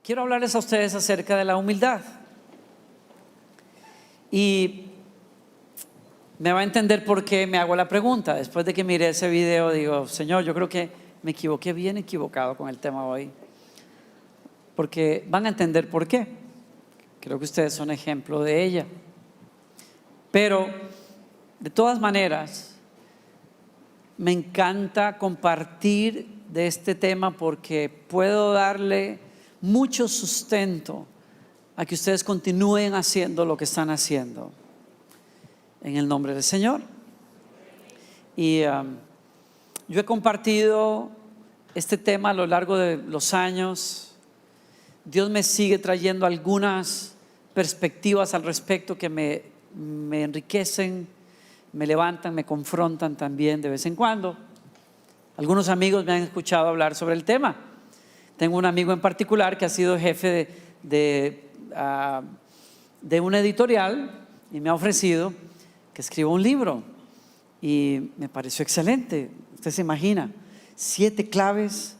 quiero hablarles a ustedes acerca de la humildad. Y me va a entender por qué me hago la pregunta. Después de que miré ese video, digo, Señor, yo creo que me equivoqué bien equivocado con el tema hoy. Porque van a entender por qué. Creo que ustedes son ejemplo de ella. Pero, de todas maneras, me encanta compartir de este tema porque puedo darle mucho sustento a que ustedes continúen haciendo lo que están haciendo en el nombre del Señor. Y yo he compartido este tema a lo largo de los años. Dios me sigue trayendo algunas perspectivas al respecto que me enriquecen, me levantan, me confrontan también de vez en cuando. Algunos amigos me han escuchado hablar sobre el tema. Tengo un amigo en particular que ha sido jefe de una editorial y me ha ofrecido que escriba un libro. Y me pareció excelente. Usted se imagina, 7 claves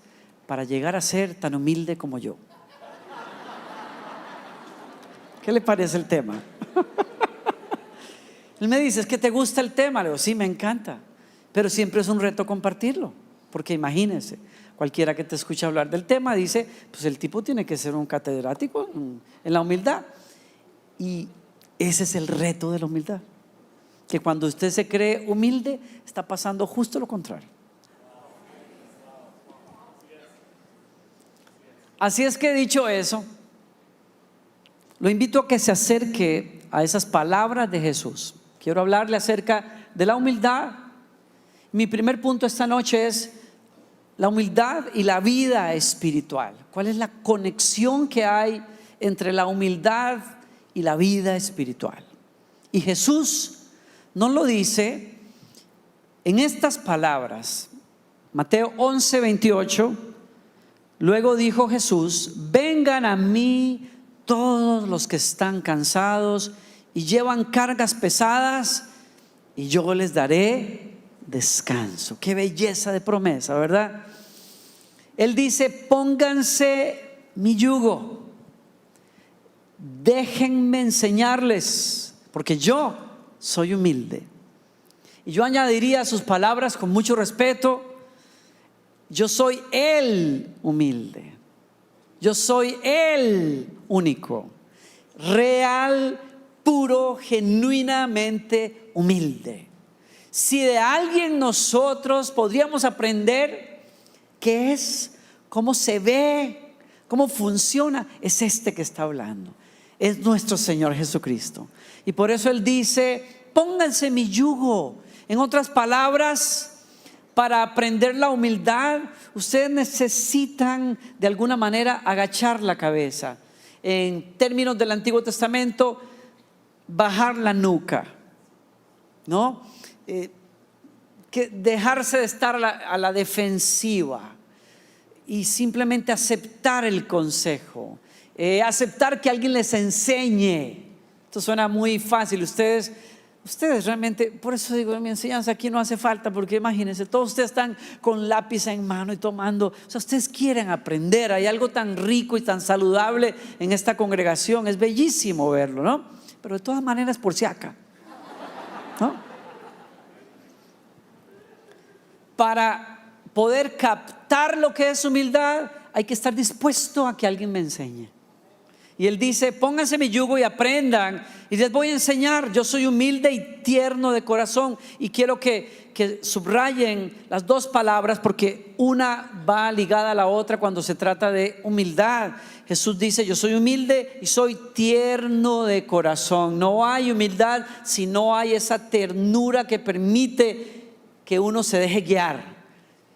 para llegar a ser tan humilde como yo. ¿Qué le parece el tema? Él me dice, ¿es que te gusta el tema? Le digo, sí, me encanta. Pero siempre es un reto compartirlo. Porque imagínense, cualquiera que te escuche hablar del tema dice, pues el tipo tiene que ser un catedrático en la humildad. Y ese es el reto de la humildad. Que cuando usted se cree humilde, está pasando justo lo contrario. Así es que, dicho eso, lo invito a que se acerque a esas palabras de Jesús. Quiero hablarle acerca de la humildad. Mi primer punto esta noche es la humildad y la vida espiritual. ¿Cuál es la conexión que hay entre la humildad y la vida espiritual? Y Jesús nos lo dice en estas palabras. Mateo 11:28. Luego dijo Jesús: vengan a mí todos los que están cansados y llevan cargas pesadas, y yo les daré descanso. Qué belleza de promesa, ¿verdad? Él dice: pónganse mi yugo, déjenme enseñarles, porque yo soy humilde. Y yo añadiría a sus palabras con mucho respeto: yo soy el humilde, yo soy el único, real, puro, genuinamente humilde. Si de alguien nosotros podríamos aprender qué es, cómo se ve, cómo funciona, es este que está hablando, es nuestro Señor Jesucristo. Y por eso Él dice: pónganse mi yugo. En otras palabras, para aprender la humildad, ustedes necesitan de alguna manera agachar la cabeza. En términos del Antiguo Testamento, bajar la nuca, ¿no? Que dejarse de estar a la defensiva y simplemente aceptar el consejo, aceptar que alguien les enseñe. Esto suena muy fácil. Ustedes realmente, por eso digo, mi enseñanza aquí no hace falta, porque imagínense, todos ustedes están con lápiz en mano y tomando, o sea, ustedes quieren aprender. Hay algo tan rico y tan saludable en esta congregación, es bellísimo verlo, ¿no? Pero de todas maneras, por si acá, ¿no? Para poder captar lo que es humildad, hay que estar dispuesto a que alguien me enseñe. Y Él dice: pónganse mi yugo y aprendan, y les voy a enseñar. Yo soy humilde y tierno de corazón. Y quiero que subrayen las dos palabras, porque una va ligada a la otra cuando se trata de humildad. Jesús dice: yo soy humilde y soy tierno de corazón. No hay humildad si no hay esa ternura que permite que uno se deje guiar,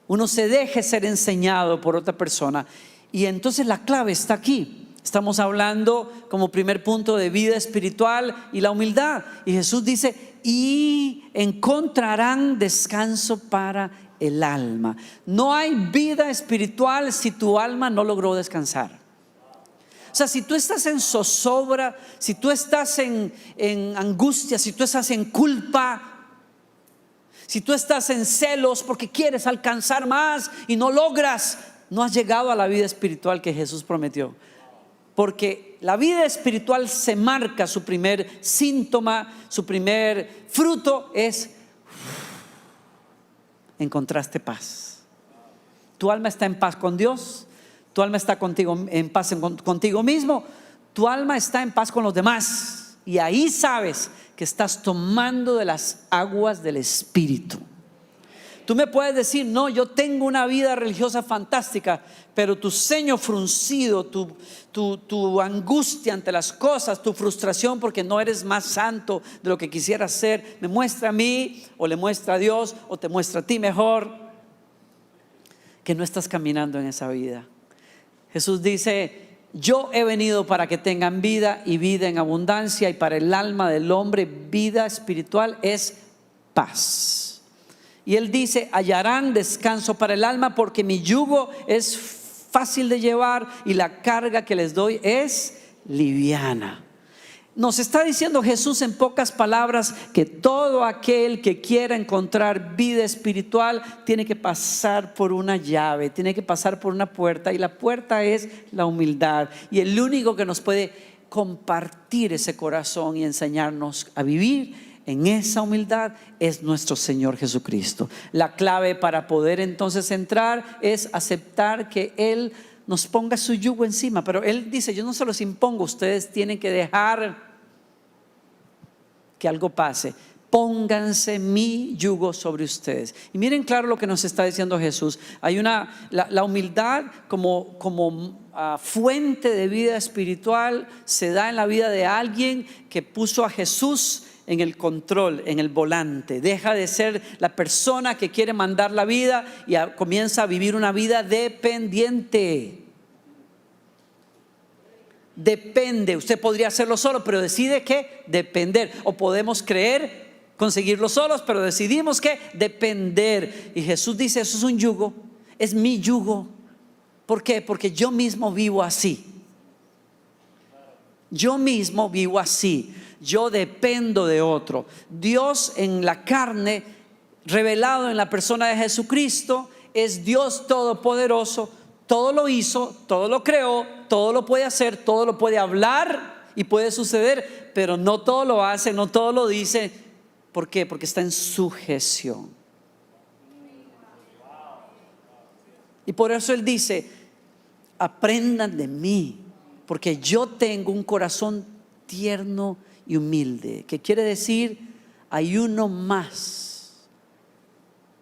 uno se deje ser enseñado por otra persona. Y entonces la clave está aquí. Estamos hablando como primer punto de vida espiritual y la humildad. Y Jesús dice: y encontrarán descanso para el alma. No hay vida espiritual si tu alma no logró descansar. O sea, si tú estás en zozobra, si tú estás en angustia, si tú estás en culpa, si tú estás en celos porque quieres alcanzar más y no logras, no has llegado a la vida espiritual que Jesús prometió. Porque la vida espiritual se marca, su primer síntoma, su primer fruto es: encontraste paz. Tu alma está en paz con Dios, tu alma está en paz contigo mismo, tu alma está en paz con los demás. Y ahí sabes que estás tomando de las aguas del Espíritu. Tú me puedes decir: no, yo tengo una vida religiosa fantástica, pero tu ceño fruncido, tu angustia ante las cosas, tu frustración porque no eres más santo de lo que quisieras ser, me muestra a mí, o le muestra a Dios, o te muestra a ti mejor, que no estás caminando en esa vida. Jesús dice: yo he venido para que tengan vida y vida en abundancia, y para el alma del hombre vida espiritual es paz. Y Él dice: hallarán descanso para el alma, porque mi yugo es fácil de llevar y la carga que les doy es liviana. Nos está diciendo Jesús en pocas palabras que todo aquel que quiera encontrar vida espiritual tiene que pasar por una llave, tiene que pasar por una puerta, y la puerta es la humildad. Y el único que nos puede compartir ese corazón y enseñarnos a vivir en esa humildad es nuestro Señor Jesucristo. La clave para poder entonces entrar es aceptar que Él nos ponga su yugo encima. Pero Él dice: yo no se los impongo, ustedes tienen que dejar que algo pase. Pónganse mi yugo sobre ustedes. Y miren claro lo que nos está diciendo Jesús. Hay la humildad como fuente de vida espiritual se da en la vida de alguien que puso a Jesús en el control, en el volante. Deja de ser la persona que quiere mandar la vida y comienza a vivir una vida dependiente. Depende. Usted podría hacerlo solo, pero decide que depender. O podemos conseguirlo solos, pero decidimos que depender. Y Jesús dice: eso es un yugo, es mi yugo. ¿Por qué? Porque yo mismo vivo así. Yo mismo vivo así. Yo dependo de otro. Dios en la carne, revelado en la persona de Jesucristo, es Dios todopoderoso. Todo lo hizo, todo lo creó, todo lo puede hacer, todo lo puede hablar y puede suceder, pero no todo lo hace, no todo lo dice. ¿Por qué? Porque está en sujeción. Y por eso Él dice: aprendan de mí, porque yo tengo un corazón tierno y humilde. ¿Qué quiere decir? Hay uno más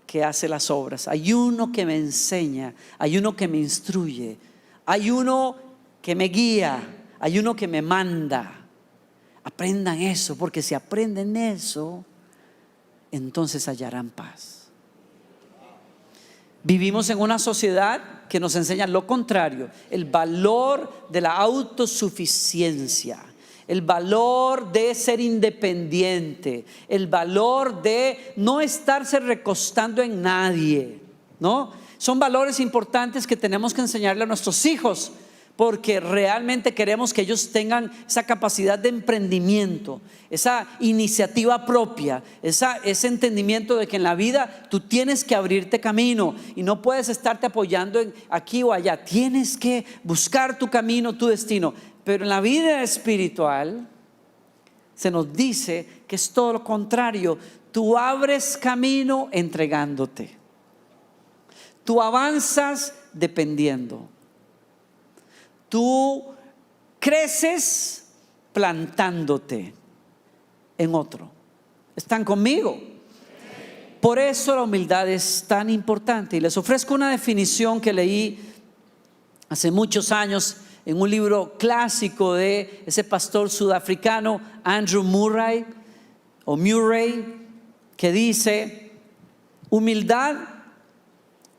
que hace las obras, hay uno que me enseña, hay uno que me instruye, hay uno que me guía, hay uno que me manda. Aprendan eso, porque si aprenden eso, entonces hallarán paz. Vivimos en una sociedad que nos enseña lo contrario: el valor de la autosuficiencia, el valor de ser independiente, el valor de no estarse recostando en nadie, ¿no? Son valores importantes que tenemos que enseñarle a nuestros hijos, porque realmente queremos que ellos tengan esa capacidad de emprendimiento, esa iniciativa propia, ese entendimiento de que en la vida tú tienes que abrirte camino y no puedes estarte apoyando en aquí o allá. Tienes que buscar tu camino, tu destino. Pero en la vida espiritual se nos dice que es todo lo contrario. Tú abres camino entregándote. Tú avanzas dependiendo. Tú creces plantándote en otro. ¿Están conmigo? Por eso la humildad es tan importante. Y les ofrezco una definición que leí hace muchos años en un libro clásico de ese pastor sudafricano Andrew Murray, que dice: humildad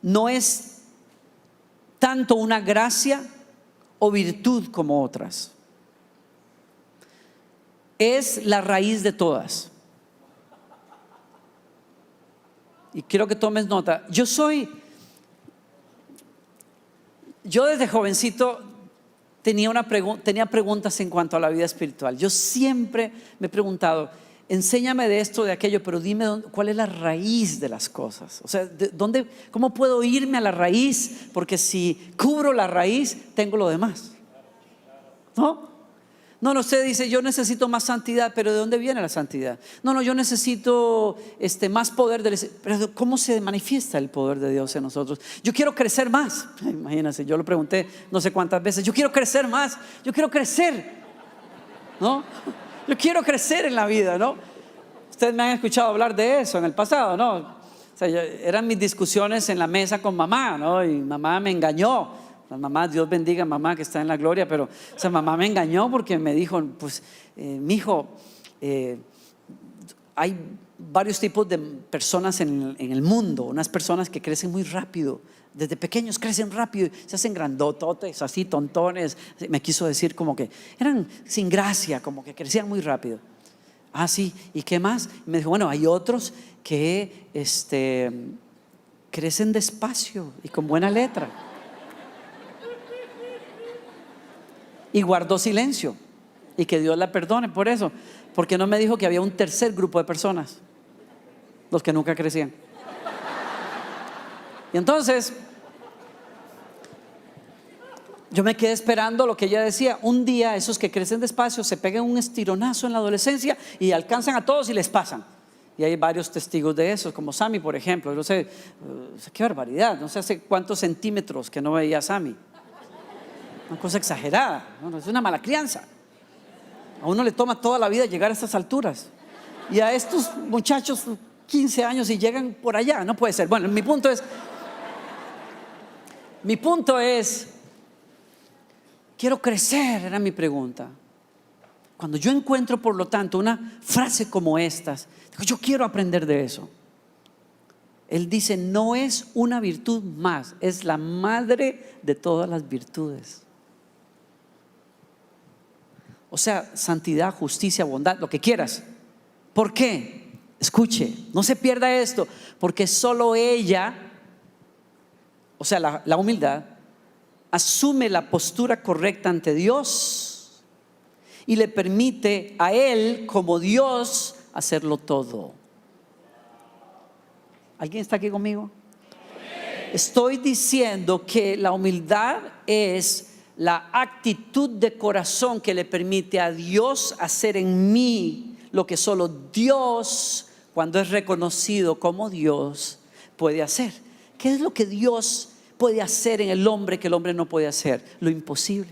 no es tanto una gracia o virtud como otras, es la raíz de todas. Y quiero que tomes nota. Yo desde jovencito tenía preguntas en cuanto a la vida espiritual. Yo siempre me he preguntado: enséñame de esto, de aquello, pero dime cuál es la raíz de las cosas. O sea, ¿cómo puedo irme a la raíz? Porque si cubro la raíz, tengo lo demás. ¿no? No, usted dice, yo necesito más santidad, pero ¿de dónde viene la santidad? No, yo necesito más poder pero ¿cómo se manifiesta el poder de Dios en nosotros? Yo quiero crecer más. Imagínense, yo lo pregunté no sé cuántas veces, yo quiero crecer más, yo quiero crecer, ¿no? Yo quiero crecer en la vida, ¿no? Ustedes me han escuchado hablar de eso en el pasado, ¿no? O sea, eran mis discusiones en la mesa con mamá, ¿no? Y mamá me engañó. La mamá, Dios bendiga a mamá que está en la gloria, pero o sea, mamá me engañó porque me dijo, pues, mijo, hay varios tipos de personas en el mundo. Unas personas que crecen muy rápido, desde pequeños crecen rápido, se hacen grandototes, así tontones. Me quiso decir como que eran sin gracia, como que crecían muy rápido. Ah, sí, ¿y qué más? Y me dijo, bueno, hay otros que crecen despacio y con buena letra. Y guardó silencio, y que Dios la perdone por eso, porque no me dijo que había un tercer grupo de personas, los que nunca crecían. Y entonces yo me quedé esperando lo que ella decía. Un día esos que crecen despacio se pegan un estironazo en la adolescencia y alcanzan a todos y les pasan. Y hay varios testigos de eso, como Sammy, por ejemplo. No sé, qué barbaridad, no sé hace cuántos centímetros que no veía a Sammy. Una cosa exagerada, ¿no? Es una mala crianza. A uno le toma toda la vida llegar a estas alturas, y a estos muchachos 15 años y llegan por allá. No puede ser. Bueno, mi punto es quiero crecer, era mi pregunta. Cuando yo encuentro, por lo tanto, una frase como estas, digo, yo quiero aprender de eso. Él dice, no es una virtud más, es la madre de todas las virtudes. O sea, santidad, justicia, bondad, lo que quieras. ¿Por qué? Escuche, no se pierda esto, porque solo ella, o sea, la humildad, asume la postura correcta ante Dios y le permite a Él, como Dios, hacerlo todo. ¿Alguien está aquí conmigo? Estoy diciendo que la humildad es la actitud de corazón que le permite a Dios hacer en mí lo que solo Dios, cuando es reconocido como Dios, puede hacer. ¿Qué es lo que Dios puede hacer en el hombre que el hombre no puede hacer? Lo imposible.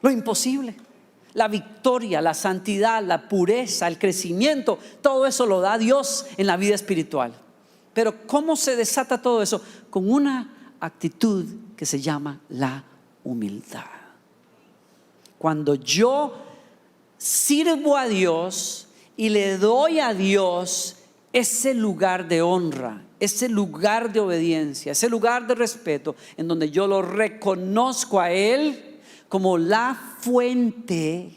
Lo imposible. La victoria, la santidad, la pureza, el crecimiento, todo eso lo da Dios en la vida espiritual. Pero ¿cómo se desata todo eso? Con una actitud que se llama la humildad. Cuando yo sirvo a Dios y le doy a Dios ese lugar de honra, ese lugar de obediencia, ese lugar de respeto, en donde yo lo reconozco a Él como la fuente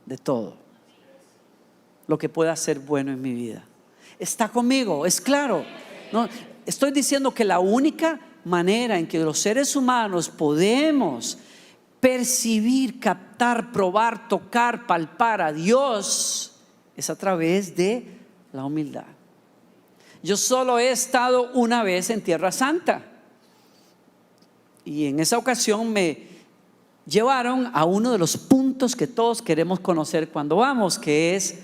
de todo lo que pueda ser bueno en mi vida. ¿Está conmigo? ¿Es claro? No, estoy diciendo que la única manera en que los seres humanos podemos percibir, captar, probar, tocar, palpar a Dios es a través de la humildad. Yo solo he estado una vez en Tierra Santa, y en esa ocasión me llevaron a uno de los puntos que todos queremos conocer cuando vamos, que es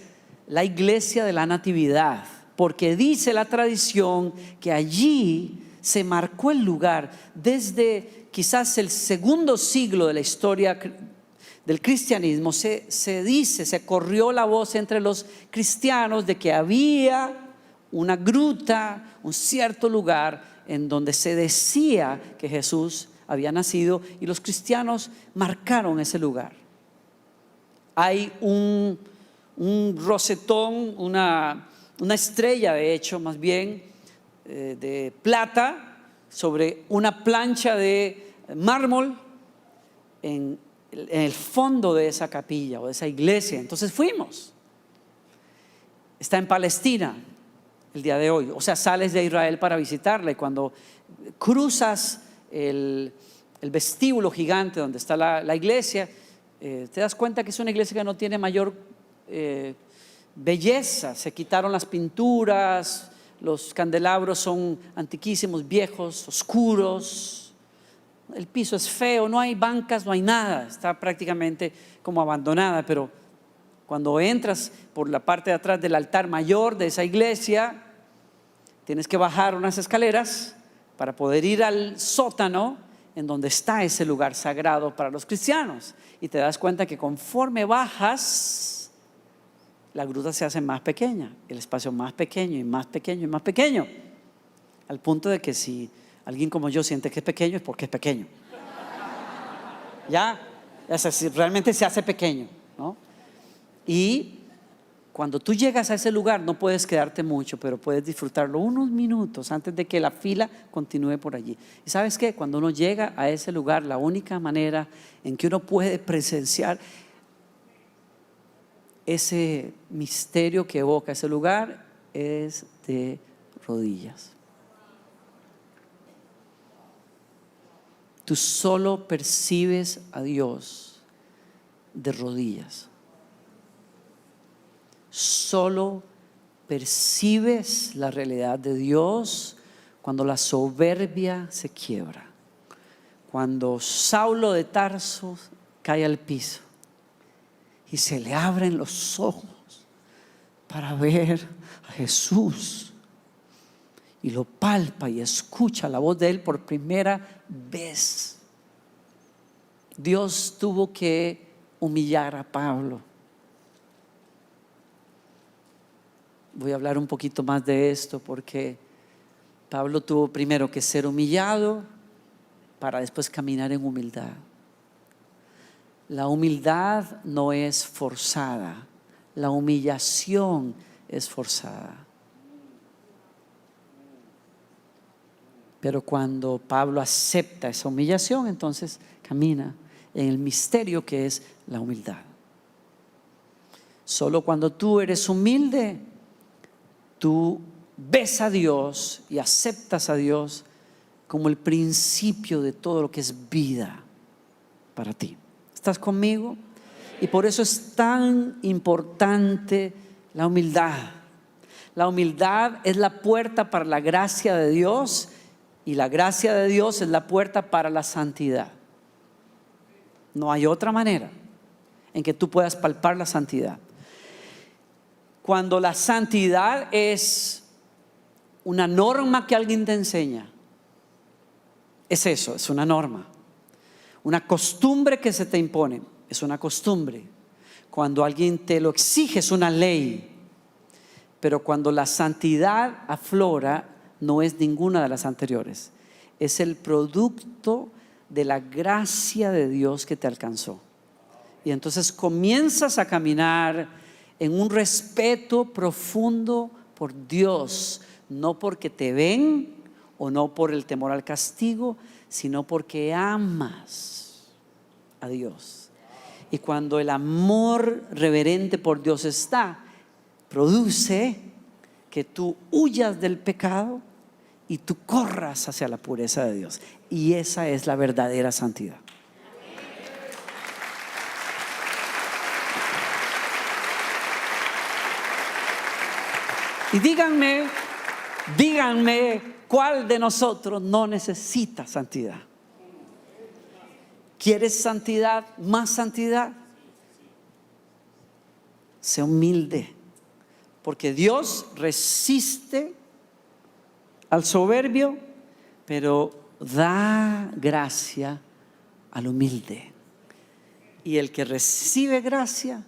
la iglesia de la Natividad, porque dice la tradición que allí se marcó el lugar desde quizás el segundo siglo de la historia del cristianismo. Se corrió la voz entre los cristianos de que había una gruta, un cierto lugar en donde se decía que Jesús había nacido, y los cristianos marcaron ese lugar. Hay un rosetón, una estrella, de hecho, más bien de plata, sobre una plancha de mármol en el fondo de esa capilla o de esa iglesia. Entonces fuimos. Está en Palestina el día de hoy. O sea, sales de Israel para visitarla, y cuando cruzas el vestíbulo gigante donde está la iglesia, te das cuenta que es una iglesia que no tiene mayor belleza. Se quitaron las pinturas, los candelabros son antiquísimos, viejos, oscuros, El piso es feo, no hay bancas, no hay nada, está prácticamente como abandonada, pero cuando entras por la parte de atrás del altar mayor de esa iglesia, tienes que bajar unas escaleras para poder ir al sótano en donde está ese lugar sagrado para los cristianos. Y te das cuenta que conforme bajas, la gruta se hace más pequeña, el espacio más pequeño y más pequeño y más pequeño, al punto de que si alguien como yo siente que es pequeño, es porque es pequeño. Ya, realmente se hace pequeño, ¿no? Y cuando tú llegas a ese lugar no puedes quedarte mucho, pero puedes disfrutarlo unos minutos antes de que la fila continúe por allí. ¿Y sabes qué? Cuando uno llega a ese lugar, la única manera en que uno puede presenciar ese misterio que evoca ese lugar es de rodillas. Tú solo percibes a Dios de rodillas. Solo percibes la realidad de Dios cuando la soberbia se quiebra. Cuando Saulo de Tarso cae al piso y se le abren los ojos para ver a Jesús y lo palpa y escucha la voz de Él por primera vez. Dios tuvo que humillar a Pablo. Voy a hablar un poquito más de esto porque Pablo tuvo primero que ser humillado para después caminar en humildad. La humildad no es forzada, la humillación es forzada. Pero cuando Pablo acepta esa humillación, entonces camina en el misterio que es la humildad. Solo cuando tú eres humilde, tú ves a Dios y aceptas a Dios como el principio de todo lo que es vida para ti. ¿Estás conmigo? Y por eso es tan importante la humildad. La humildad es la puerta para la gracia de Dios y la gracia de Dios es la puerta para la santidad. No hay otra manera en que tú puedas palpar la santidad. Cuando la santidad es una norma que alguien te enseña, es eso, es una norma. Una costumbre que se te impone, es una costumbre. Cuando alguien te lo exige, es una ley. Pero cuando la santidad aflora, no es ninguna de las anteriores. Es el producto de la gracia de Dios que te alcanzó. Y entonces comienzas a caminar en un respeto profundo por Dios, no porque te ven o no por el temor al castigo, sino porque amas a Dios. Y cuando el amor reverente por Dios está, produce que tú huyas del pecado y tú corras hacia la pureza de Dios. Y esa es la verdadera santidad. Y díganme, ¿cuál de nosotros no necesita santidad? ¿Quieres santidad? ¿Más santidad? Sé humilde, porque Dios resiste al soberbio, pero da gracia al humilde. Y el que recibe gracia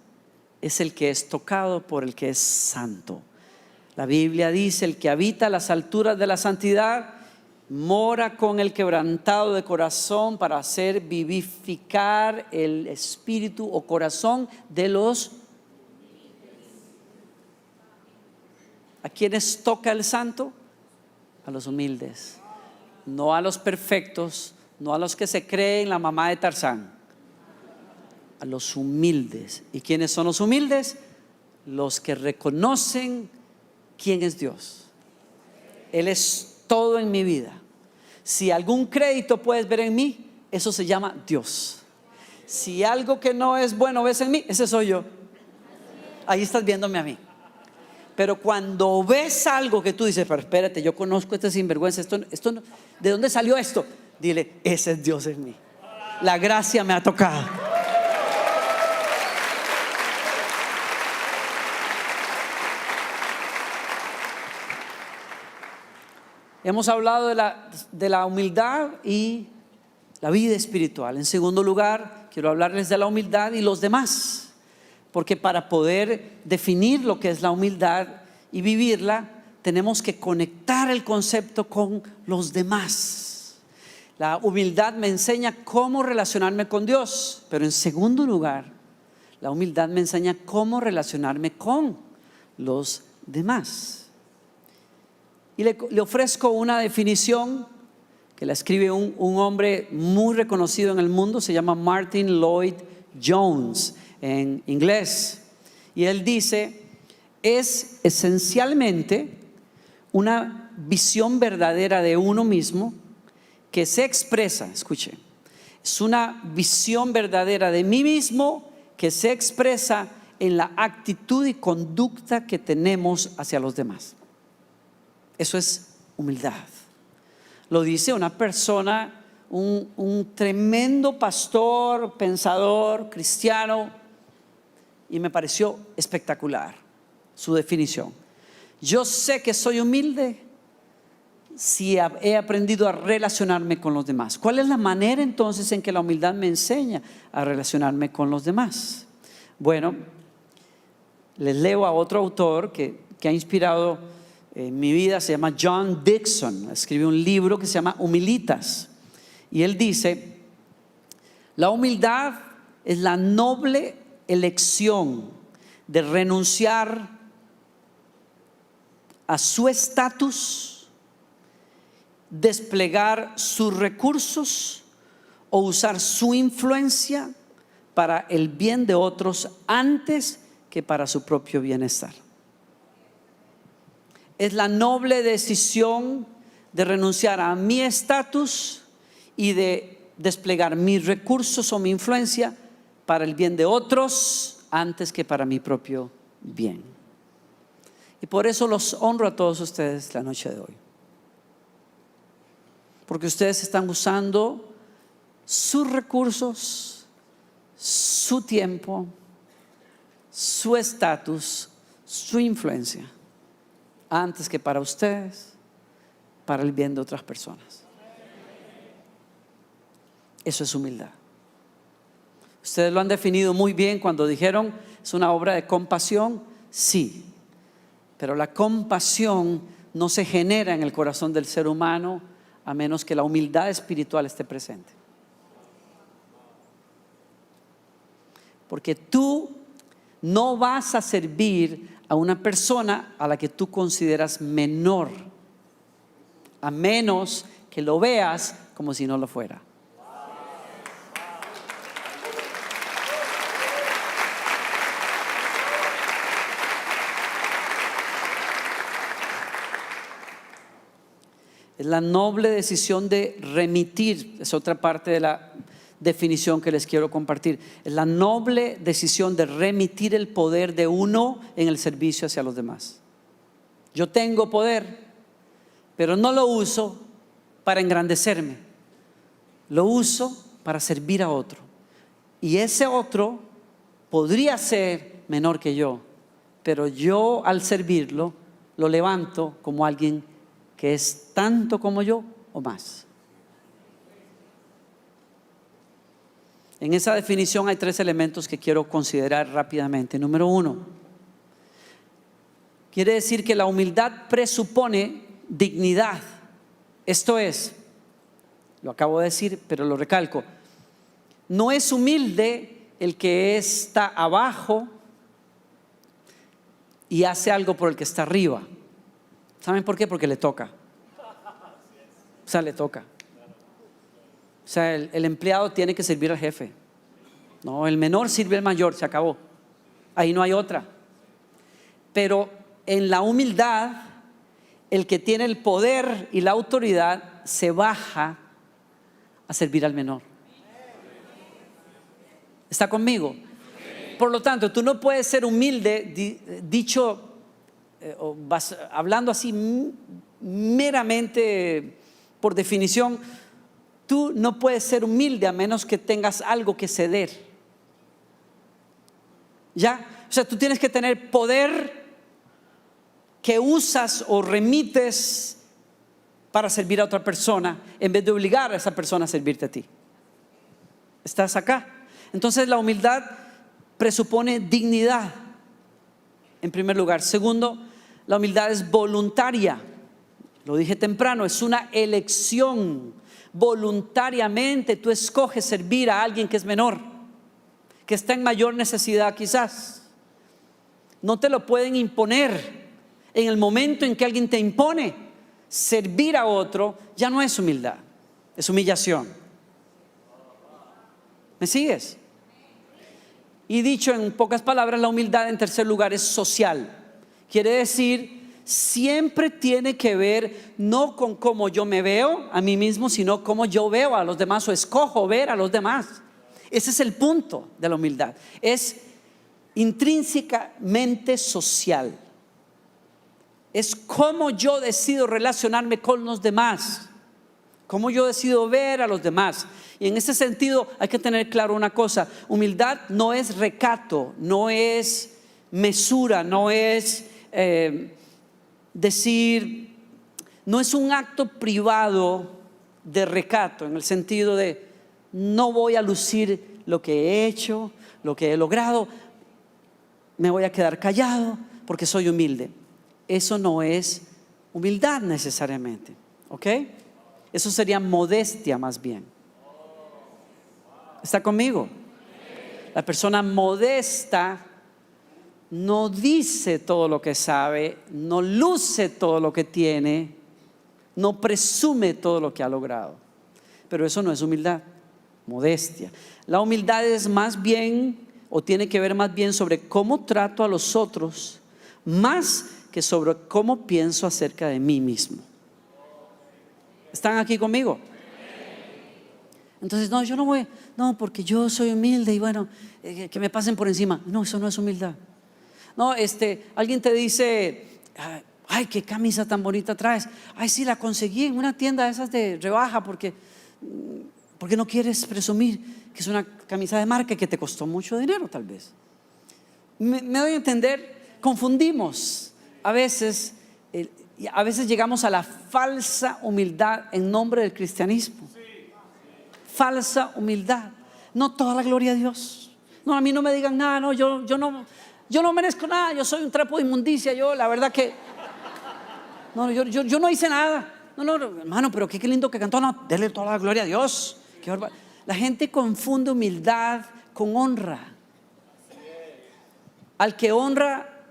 es el que es tocado por el que es santo. La Biblia dice: el que habita a las alturas de la santidad mora con el quebrantado de corazón para hacer vivificar el espíritu o corazón de los. ¿A quiénes toca el santo? A los humildes, no a los perfectos, no a los que se creen la mamá de Tarzán, a los humildes. ¿Y quiénes son los humildes? Los que reconocen quién es Dios. Él es todo en mi vida. Si algún crédito puedes ver en mí, eso se llama Dios. Si algo que no es bueno ves en mí, ese soy yo. Ahí estás viéndome a mí. Pero cuando ves algo que tú dices: pero espérate, yo conozco a este sinvergüenza, esto no, ¿de dónde salió esto? Dile, ese es Dios en mí. La gracia me ha tocado. Hemos hablado de la humildad y la vida espiritual. En segundo lugar, quiero hablarles de la humildad y los demás. Porque para poder definir lo que es la humildad y vivirla, tenemos que conectar el concepto con los demás. La humildad me enseña cómo relacionarme con Dios, pero en segundo lugar, la humildad me enseña cómo relacionarme con los demás. Y le ofrezco una definición que la escribe un hombre muy reconocido en el mundo, se llama Martin Lloyd Jones en inglés. Y él dice, es esencialmente una visión verdadera de uno mismo que se expresa, escuche, es una visión verdadera de mí mismo que se expresa en la actitud y conducta que tenemos hacia los demás. Eso es humildad. Lo dice una persona, un tremendo pastor, pensador, cristiano, y me pareció espectacular su definición. Yo sé que soy humilde si he aprendido a relacionarme con los demás. ¿Cuál es la manera entonces en que la humildad me enseña a relacionarme con los demás? Bueno, les leo a otro autor que ha inspirado mi vida, se llama John Dixon. Escribió un libro que se llama Humilitas. Y él dice, la humildad es la noble elección de renunciar a su estatus, desplegar sus recursos o usar su influencia para el bien de otros antes que para su propio bienestar. Es la noble decisión de renunciar a mi estatus y de desplegar mis recursos o mi influencia para el bien de otros antes que para mi propio bien. Y por eso los honro a todos ustedes la noche de hoy. Porque ustedes están usando sus recursos, su tiempo, su estatus, su influencia antes que para ustedes, para el bien de otras personas. Eso es humildad. Ustedes lo han definido muy bien cuando dijeron es una obra de compasión. Sí, pero la compasión no se genera en el corazón del ser humano a menos que la humildad espiritual esté presente. Porque tú no vas a servir a una persona a la que tú consideras menor, a menos que lo veas como si no lo fuera. Es la noble decisión de remitir, es otra parte de la definición que les quiero compartir. Es la noble decisión de remitir el poder de uno en el servicio hacia los demás. Yo tengo poder, pero no lo uso para engrandecerme. Lo uso para servir a otro. Y ese otro podría ser menor que yo, pero yo al servirlo lo levanto como alguien que es tanto como yo o más. En esa definición hay 3 elementos que quiero considerar rápidamente. Número 1, quiere decir que la humildad presupone dignidad. Esto es, lo acabo de decir, pero lo recalco, no es humilde el que está abajo y hace algo por el que está arriba. ¿Saben por qué? Porque le toca. O sea, le toca. O sea, el empleado tiene que servir al jefe. No, el menor sirve al mayor, se acabó. Ahí no hay otra. Pero en la humildad, el que tiene el poder y la autoridad se baja a servir al menor. ¿Está conmigo? Por lo tanto, tú no puedes ser humilde, dicho, hablando así meramente por definición. tú no puedes ser humilde a menos que tengas algo que ceder. ¿Ya? O sea, tú tienes que tener poder que usas o remites para servir a otra persona en vez de obligar a esa persona a servirte a ti. ¿Estás acá? Entonces la humildad presupone dignidad en primer lugar. Segundo, la humildad es voluntaria. Lo dije temprano, es una elección. Voluntariamente tú escoges servir a alguien que es menor, que está en mayor necesidad quizás. No te lo pueden imponer. En el momento en que alguien te impone servir a otro, ya no es humildad, es humillación. ¿Me sigues? Y dicho en pocas palabras, la humildad en tercer lugar es social. Quiere decir, siempre tiene que ver no con cómo yo me veo a mí mismo, sino cómo yo veo a los demás o escojo ver a los demás. Ese es el punto de la humildad. Es intrínsecamente social. Es cómo yo decido relacionarme con los demás, cómo yo decido ver a los demás. Y en ese sentido hay que tener claro una cosa: humildad no es recato, no es mesura, no es decir, no es un acto privado de recato, en el sentido de no voy a lucir lo que he hecho, lo que he logrado, me voy a quedar callado porque soy humilde. Eso no es humildad necesariamente, ¿ok? Eso sería modestia más bien. ¿Está conmigo? La persona modesta no dice todo lo que sabe, no luce todo lo que tiene, no presume todo lo que ha logrado. Pero eso no es humildad, modestia. La humildad es más bien, o tiene que ver más bien sobre cómo trato a los otros, más que sobre cómo pienso acerca de mí mismo. ¿Están aquí conmigo? Entonces, no, yo no voy, no, porque yo soy humilde y bueno, que me pasen por encima. No, eso no es humildad. No, alguien te dice, ay, qué camisa tan bonita traes. Ay, sí, la conseguí en una tienda de esas de rebaja porque no quieres presumir que es una camisa de marca que te costó mucho dinero tal vez. Me doy a entender, confundimos. A veces llegamos a la falsa humildad en nombre del cristianismo. Falsa humildad. No toda la gloria a Dios. No, a mí no me digan nada. No, yo no merezco nada. Yo soy un trapo de inmundicia. Yo la verdad que no, yo no hice nada. No, hermano, pero qué lindo que cantó. No, dele toda la gloria a Dios. La gente confunde humildad con honra. Al que honra,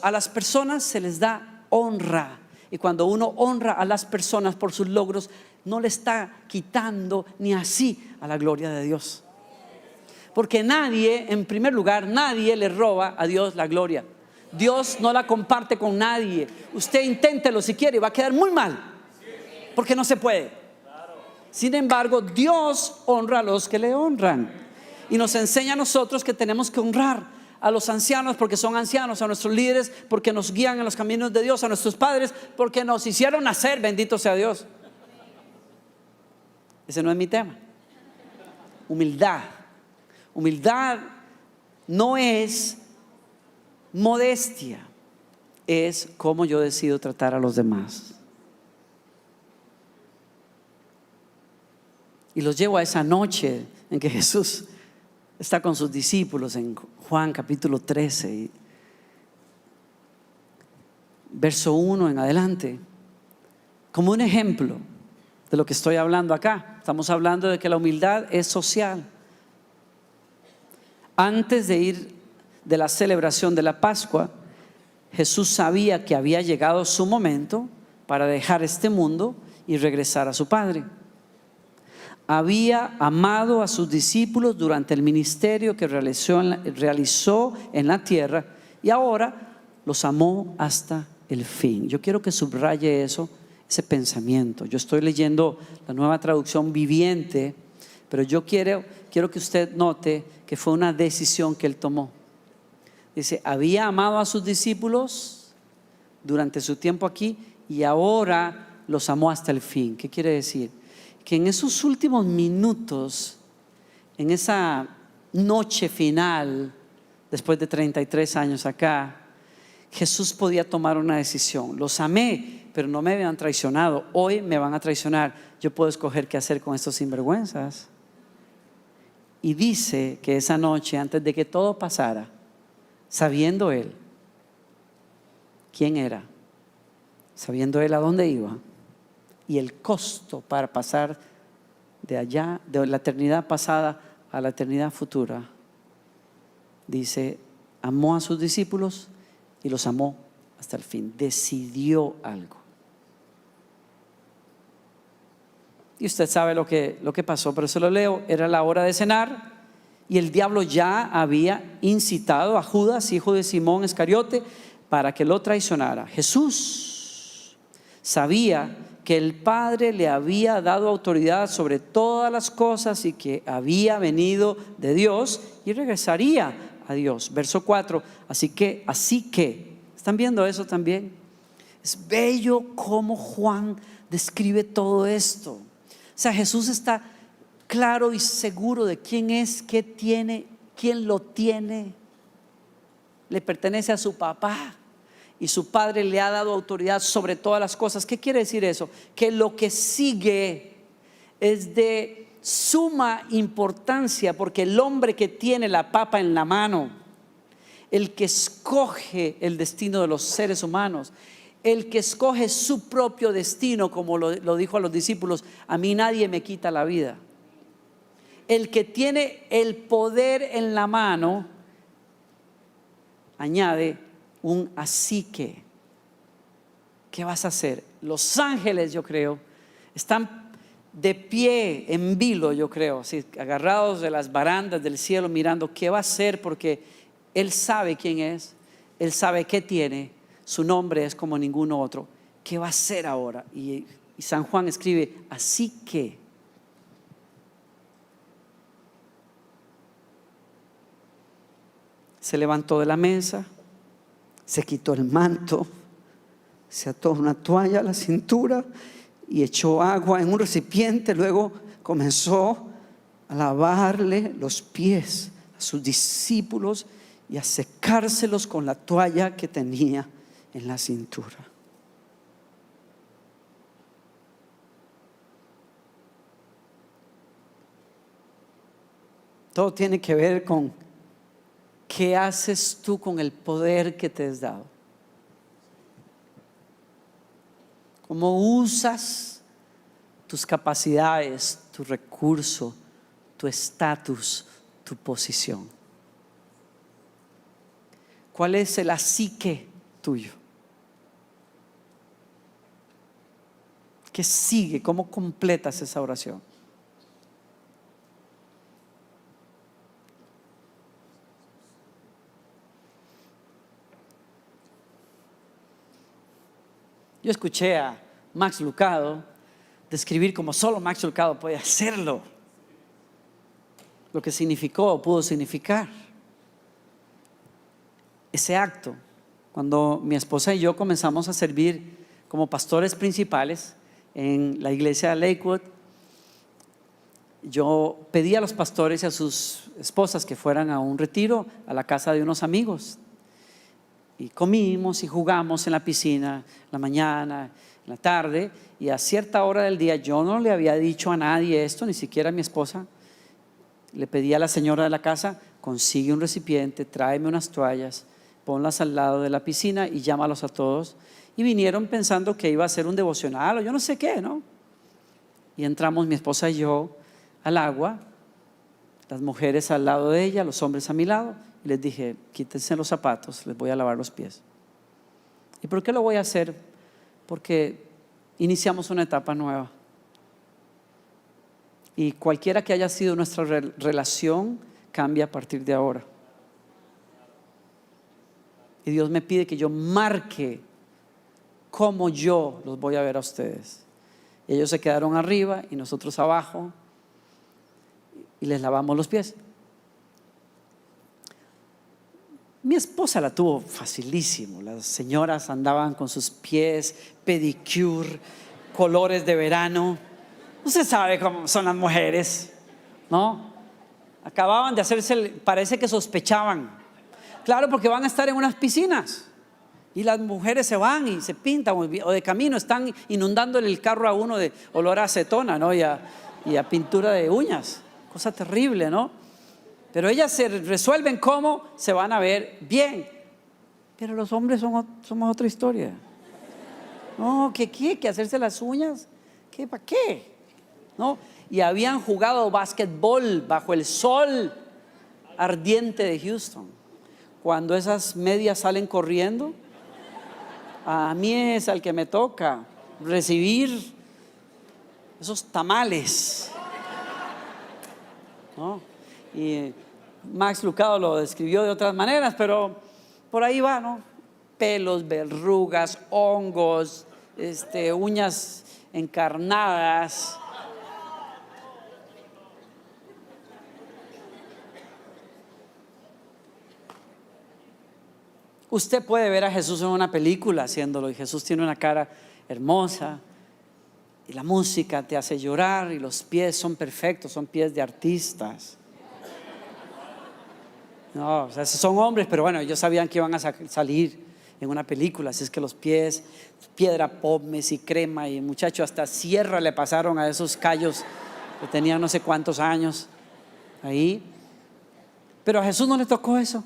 a las personas se les da honra. Y cuando uno honra a las personas por sus logros, no le está quitando ni así a la gloria de Dios. Porque nadie, en primer lugar, nadie le roba a Dios la gloria. Dios no la comparte con nadie. Usted inténtelo si quiere y va a quedar muy mal, porque no se puede. Sin embargo, Dios honra a los que le honran. Y nos enseña a nosotros que tenemos que honrar a los ancianos porque son ancianos, a nuestros líderes porque nos guían en los caminos de Dios, a nuestros padres porque nos hicieron nacer, bendito sea Dios. Ese no es mi tema. Humildad no es modestia, es cómo yo decido tratar a los demás. Y los llevo a esa noche en que Jesús está con sus discípulos en Juan capítulo 13, verso 1 en adelante, como un ejemplo de lo que estoy hablando acá. Estamos hablando de que la humildad es social. Antes de ir de la celebración de la Pascua, Jesús sabía que había llegado su momento para dejar este mundo y regresar a su Padre. Había amado a sus discípulos durante el ministerio que realizó en la tierra y ahora los amó hasta el fin. Yo quiero que subraye ese pensamiento. Yo estoy leyendo la Nueva Traducción Viviente, pero yo quiero que usted note que fue una decisión que él tomó. Dice, había amado a sus discípulos durante su tiempo aquí y ahora los amó hasta el fin. ¿Qué quiere decir? que en esos últimos minutos, en esa noche final, después de 33 años acá, Jesús podía tomar una decisión. Los amé, pero no me habían traicionado. Hoy me van a traicionar. Yo puedo escoger qué hacer con estos sinvergüenzas. Y dice que esa noche, antes de que todo pasara, sabiendo él quién era, sabiendo él a dónde iba y el costo para pasar de allá, de la eternidad pasada a la eternidad futura, dice, amó a sus discípulos y los amó hasta el fin. Decidió algo. Y usted sabe lo que pasó, pero se lo leo. Era la hora de cenar y el diablo ya había incitado a Judas, hijo de Simón Iscariote, para que lo traicionara. Jesús sabía que el Padre le había dado autoridad sobre todas las cosas y que había venido de Dios y regresaría a Dios. Verso 4, así que, ¿están viendo eso también? Es bello cómo Juan describe todo esto. O sea, Jesús está claro y seguro de quién es, qué tiene, quién lo tiene. Le pertenece a su papá y su padre le ha dado autoridad sobre todas las cosas. ¿Qué quiere decir eso? Que lo que sigue es de suma importancia, porque el hombre que tiene la papa en la mano, el que escoge el destino de los seres humanos, el que escoge su propio destino, como lo dijo a los discípulos, a mí nadie me quita la vida. El que tiene el poder en la mano, añade un así que. ¿Qué vas a hacer? Los ángeles, yo creo, están de pie en vilo, yo creo, así, agarrados de las barandas del cielo, mirando qué va a hacer, porque Él sabe quién es, Él sabe qué tiene, su nombre es como ninguno otro. ¿Qué va a hacer ahora? Y San Juan escribe, así que. Se levantó de la mesa, se quitó el manto, se ató una toalla a la cintura y echó agua en un recipiente. Luego comenzó a lavarle los pies a sus discípulos y a secárselos con la toalla que tenía en la cintura. Todo tiene que ver con qué haces tú con el poder que te es dado. ¿Cómo usas tus capacidades, tu recurso, tu estatus, tu posición? ¿Cuál es el así que tuyo? ¿Qué sigue? ¿Cómo completas esa oración? Yo escuché a Max Lucado describir como solo Max Lucado puede hacerlo, lo que significó o pudo significar ese acto. Cuando mi esposa y yo comenzamos a servir como pastores principales en la iglesia de Lakewood, yo pedí a los pastores y a sus esposas que fueran a un retiro a la casa de unos amigos. Y comimos y jugamos en la piscina, en la mañana, en la tarde, y a cierta hora del día yo no le había dicho a nadie esto, ni siquiera a mi esposa. Le pedí a la señora de la casa, consigue un recipiente, tráeme unas toallas, ponlas al lado de la piscina y llámalos a todos. Y vinieron pensando que iba a ser un devocional o yo no sé qué, ¿no? Y entramos mi esposa y yo al agua, las mujeres al lado de ella, los hombres a mi lado. Y les dije, quítense los zapatos, les voy a lavar los pies. ¿Y por qué lo voy a hacer? Porque iniciamos una etapa nueva. Y cualquiera que haya sido nuestra relación cambia a partir de ahora. Y Dios me pide que yo marque cómo yo los voy a ver a ustedes. Ellos se quedaron arriba y nosotros abajo y les lavamos los pies. Mi esposa la tuvo facilísimo. Las señoras andaban con sus pies pedicure, colores de verano. Usted sabe cómo son las mujeres, ¿no? Acababan de hacerse, parece que sospechaban. Claro, porque van a estar en unas piscinas y las mujeres se van y se pintan o de camino están inundándole el carro a uno de olor a acetona, ¿no? Y a pintura de uñas, cosa terrible, ¿no? Pero ellas se resuelven cómo se van a ver bien. Pero los hombres somos otra historia. No, ¿qué? ¿Que hacerse las uñas? ¿Qué? ¿Para qué? ¿No? Y habían jugado básquetbol bajo el sol ardiente de Houston. Cuando esas medias salen corriendo, a mí es al que me toca recibir esos tamales, ¿no? Y Max Lucado lo describió de otras maneras, pero por ahí va, ¿no? Pelos, verrugas, hongos, uñas encarnadas. Usted puede ver a Jesús en una película haciéndolo y Jesús tiene una cara hermosa y la música te hace llorar y los pies son perfectos, son pies de artistas. No, o sea, son hombres, pero bueno, ellos sabían que iban a salir en una película, así es que los pies, piedra pómez y crema, y el muchacho hasta sierra le pasaron a esos callos que tenían no sé cuántos años ahí. Pero a Jesús no le tocó eso.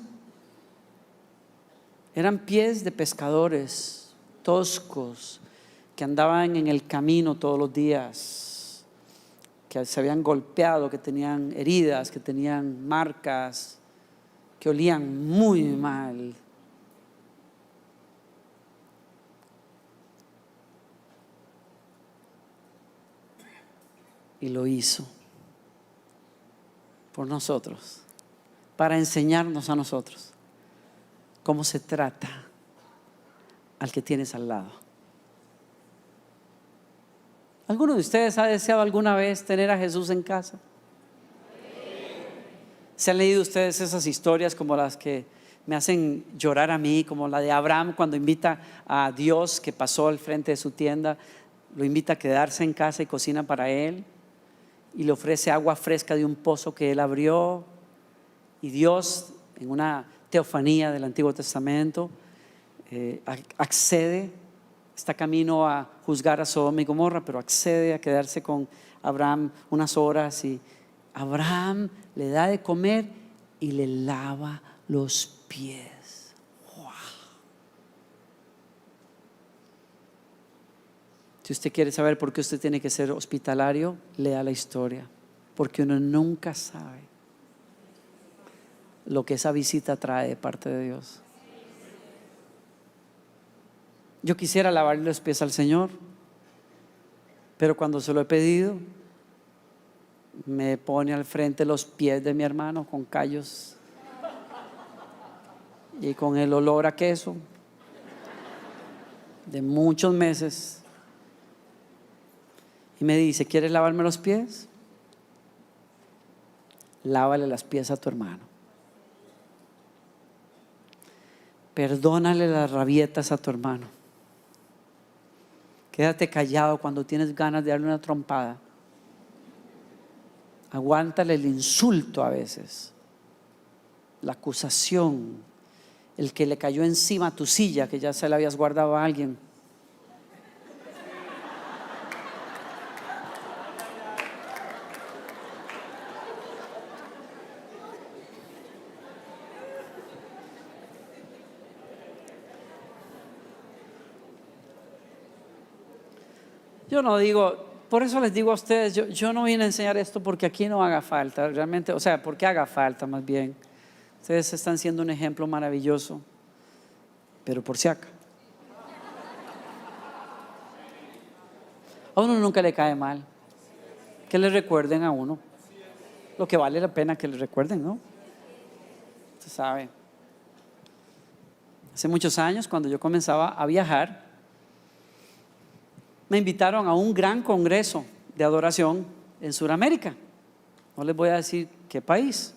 Eran pies de pescadores toscos que andaban en el camino todos los días, que se habían golpeado, que tenían heridas, que tenían marcas, que olían muy mal. Y lo hizo por nosotros, para enseñarnos a nosotros cómo se trata al que tienes al lado. ¿Alguno de ustedes ha deseado alguna vez tener a Jesús en casa? ¿Se han leído ustedes esas historias como las que me hacen llorar a mí, como la de Abraham cuando invita a Dios que pasó al frente de su tienda, lo invita a quedarse en casa y cocina para él y le ofrece agua fresca de un pozo que él abrió, y Dios en una teofanía del Antiguo Testamento accede, está camino a juzgar a Sodoma y Gomorra, pero accede a quedarse con Abraham unas horas y Abraham le da de comer y le lava los pies. ¡Wow! Si usted quiere saber por qué usted tiene que ser hospitalario, lea la historia, porque uno nunca sabe lo que esa visita trae de parte de Dios. Yo quisiera lavarle los pies al Señor, pero cuando se lo he pedido, me pone al frente los pies de mi hermano con callos y con el olor a queso de muchos meses, y me dice: ¿quieres lavarme los pies? Lávale los pies a tu hermano. Perdónale las rabietas a tu hermano. Quédate callado cuando tienes ganas de darle una trompada. Aguántale el insulto a veces, la acusación, el que le cayó encima a tu silla que ya se la habías guardado a alguien. Yo no digo, por eso les digo a ustedes, yo no vine a enseñar esto porque aquí no haga falta, realmente, o sea, porque haga falta más bien. Ustedes están siendo un ejemplo maravilloso, pero por si acaso. A uno nunca le cae mal que le recuerden a uno lo que vale la pena que le recuerden, ¿no? Usted sabe. Hace muchos años, cuando yo comenzaba a viajar, me invitaron a un gran congreso de adoración en Sudamérica. No les voy a decir qué país,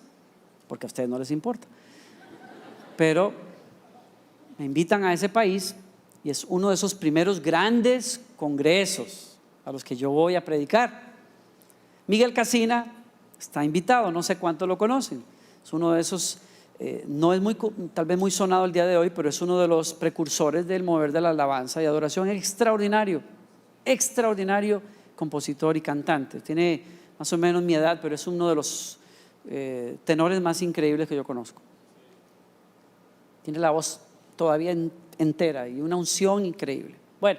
porque a ustedes no les importa, pero me invitan a ese país y es uno de esos primeros grandes congresos a los que yo voy a predicar. Miguel Casina está invitado, no sé cuántos lo conocen. Es uno de esos, no es tal vez muy sonado el día de hoy, pero es uno de los precursores del mover de la alabanza y adoración. Extraordinario, extraordinario compositor y cantante. Tiene más o menos mi edad, pero es uno de los tenores más increíbles que yo conozco. Tiene la voz todavía entera y una unción increíble. Bueno,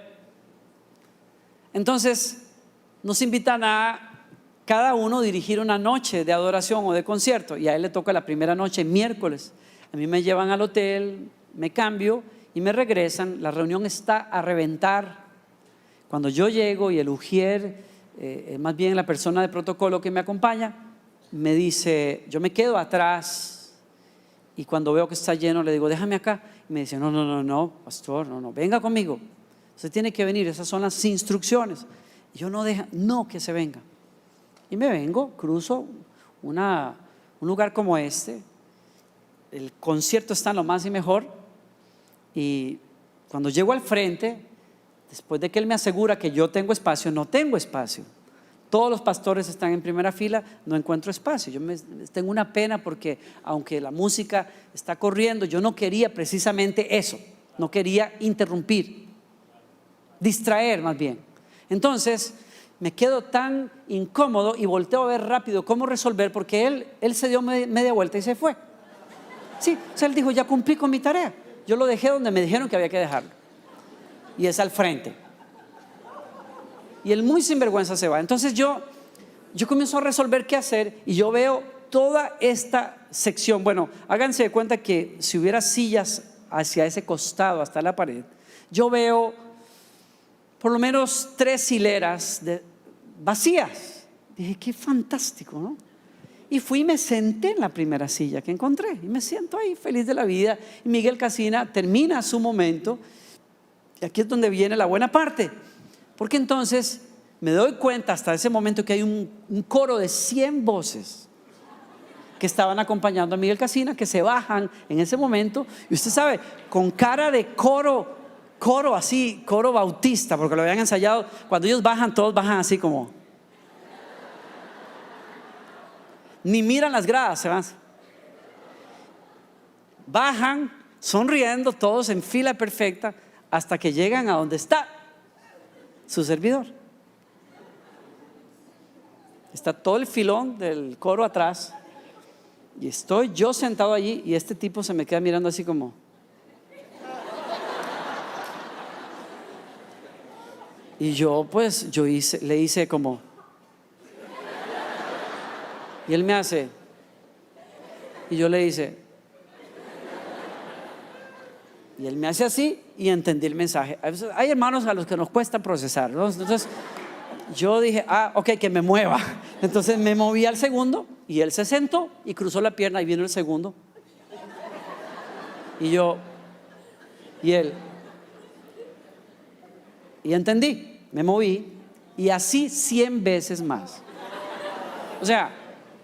entonces nos invitan a cada uno dirigir una noche de adoración o de concierto, y a él le toca la primera noche, miércoles. A mí me llevan al hotel, me cambio y me regresan. La reunión está a reventar. Cuando yo llego y el ujier, más bien la persona de protocolo que me acompaña, me dice, yo me quedo atrás, y cuando veo que está lleno le digo, déjame acá. Y me dice, no, pastor, no, venga conmigo. Usted tiene que venir, esas son las instrucciones. Y yo no, que se venga. Y me vengo, cruzo un lugar como este. El concierto está en lo más y mejor. Y cuando llego al frente, después de que él me asegura que yo tengo espacio, no tengo espacio. Todos los pastores están en primera fila, no encuentro espacio. Yo tengo una pena porque aunque la música está corriendo, yo no quería precisamente eso. No quería interrumpir, distraer más bien. Entonces me quedo tan incómodo y volteo a ver rápido cómo resolver, porque él se dio media vuelta y se fue. Sí, o sea, él dijo, ya cumplí con mi tarea. Yo lo dejé donde me dijeron que había que dejarlo, y es al frente. Y él muy sinvergüenza se va. Entonces yo comienzo a resolver qué hacer, y yo veo toda esta sección. Bueno, háganse de cuenta que si hubiera sillas hacia ese costado hasta la pared, yo veo por lo menos 3 hileras vacías. Dije, qué fantástico, ¿no? Y fui y me senté en la primera silla que encontré, y me siento ahí feliz de la vida. Y Miguel Casina termina su momento, y aquí es donde viene la buena parte, porque entonces me doy cuenta hasta ese momento que hay un coro de 100 voces que estaban acompañando a Miguel Casina, que se bajan en ese momento, y usted sabe, con cara de coro así, coro bautista, porque lo habían ensayado. Cuando ellos bajan, todos bajan así como, ni miran las gradas, se van, bajan sonriendo todos en fila perfecta, hasta que llegan a donde está su servidor. Está todo el filón del coro atrás, y estoy yo sentado allí, y este tipo se me queda mirando así como, y yo pues le hice como, y él me hace, y yo le hice, y él me hace así, y entendí el mensaje. Hay hermanos a los que nos cuesta procesar, ¿no? Entonces yo dije, ok, que me mueva. Entonces me moví al segundo, y él se sentó y cruzó la pierna, y vino el segundo, y yo, y él, y entendí. Me moví, y así 100 veces más. O sea,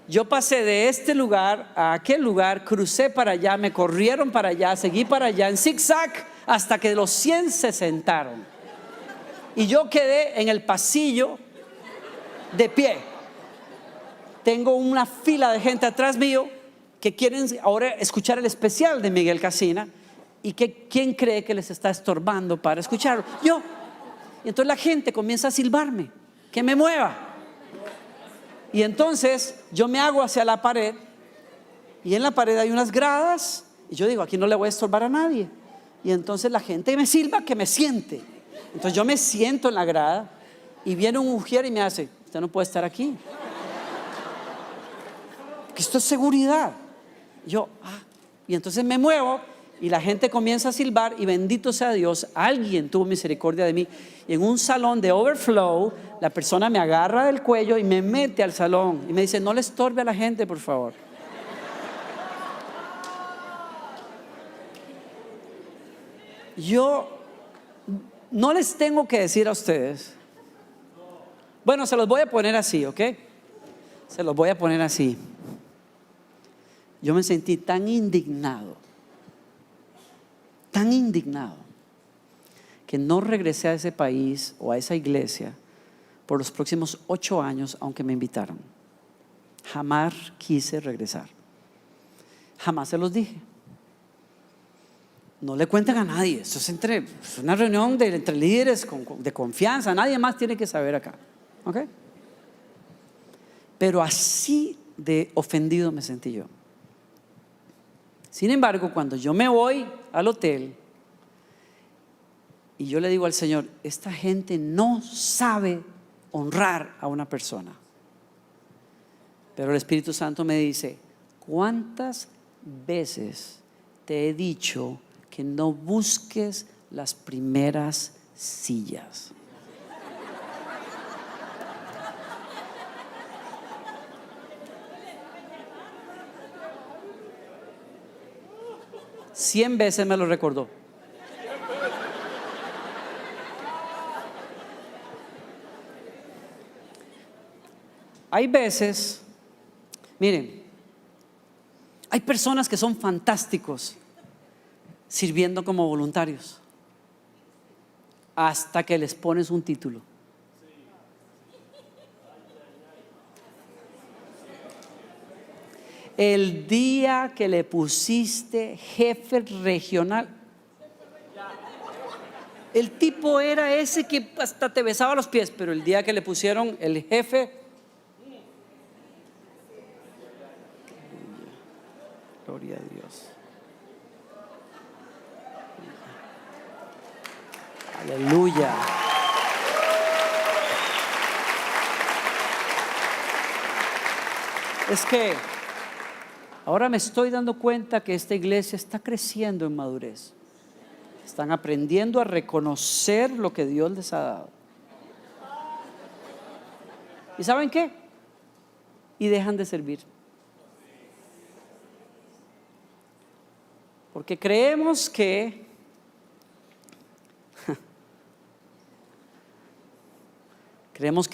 yo pasé de este lugar a aquel lugar, crucé para allá, me corrieron para allá, seguí para allá en zigzag hasta que los 100 se sentaron, y yo quedé en el pasillo de pie. Tengo una fila de gente atrás mío que quieren ahora escuchar el especial de Miguel Casina, y ¿quién cree que les está estorbando para escucharlo? Yo. Y entonces la gente comienza a silbarme, que me mueva. Y entonces yo me hago hacia la pared, y en la pared hay unas gradas, y yo digo, aquí no le voy a estorbar a nadie. Y entonces la gente me silba que me siente. Entonces yo me siento en la grada, y viene un ujier y me hace, usted no puede estar aquí, que esto es seguridad. Yo, y entonces me muevo, y la gente comienza a silbar, y bendito sea Dios, alguien tuvo misericordia de mí, y en un salón de overflow la persona me agarra del cuello y me mete al salón y me dice, no le estorbe a la gente, por favor. Yo no les tengo que decir a ustedes, bueno, se los voy a poner así, ¿ok? Se los voy a poner así. Yo me sentí tan indignado, que no regresé a ese país o a esa iglesia por los próximos 8 años, aunque me invitaron. Jamás quise regresar. Jamás se los dije. No le cuenten a nadie. Esto es una reunión entre líderes de confianza. Nadie más tiene que saber acá. ¿Ok? Pero así de ofendido me sentí yo. Sin embargo, cuando yo me voy al hotel y yo le digo al Señor, esta gente no sabe honrar a una persona. Pero el Espíritu Santo me dice, ¿cuántas veces te he dicho que no busques las primeras sillas? Cien veces me lo recordó. Hay veces, miren, hay personas que son fantásticos sirviendo como voluntarios hasta que les pones un título. El día que le pusiste jefe regional, el tipo era ese que hasta te besaba los pies, pero el día que le pusieron el jefe, gloria a Dios. Aleluya. Es que ahora me estoy dando cuenta que esta iglesia está creciendo en madurez. Están aprendiendo a reconocer lo que Dios les ha dado. ¿Y saben qué? Y dejan de servir. Porque creemos que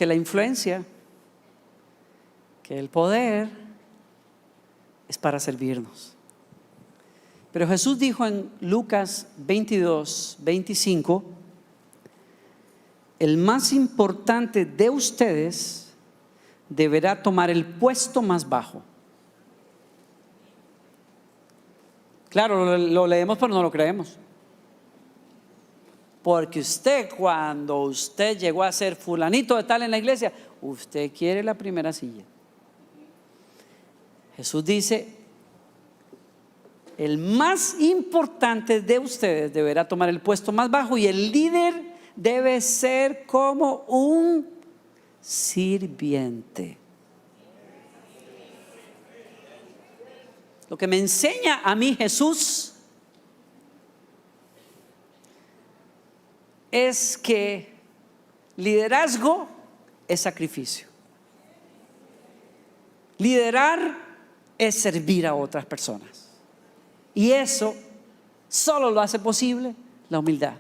la influencia, que el poder es para servirnos. Pero Jesús dijo en Lucas 22:25, el más importante de ustedes deberá tomar el puesto más bajo. Claro, lo leemos pero no lo creemos. Porque cuando usted llegó a ser fulanito de tal en la iglesia, usted quiere la primera silla. Jesús dice, el más importante de ustedes deberá tomar el puesto más bajo y el líder debe ser como un sirviente. Lo que me enseña a mí Jesús es que liderazgo es sacrificio. Liderar es servir a otras personas. Y eso solo lo hace posible la humildad.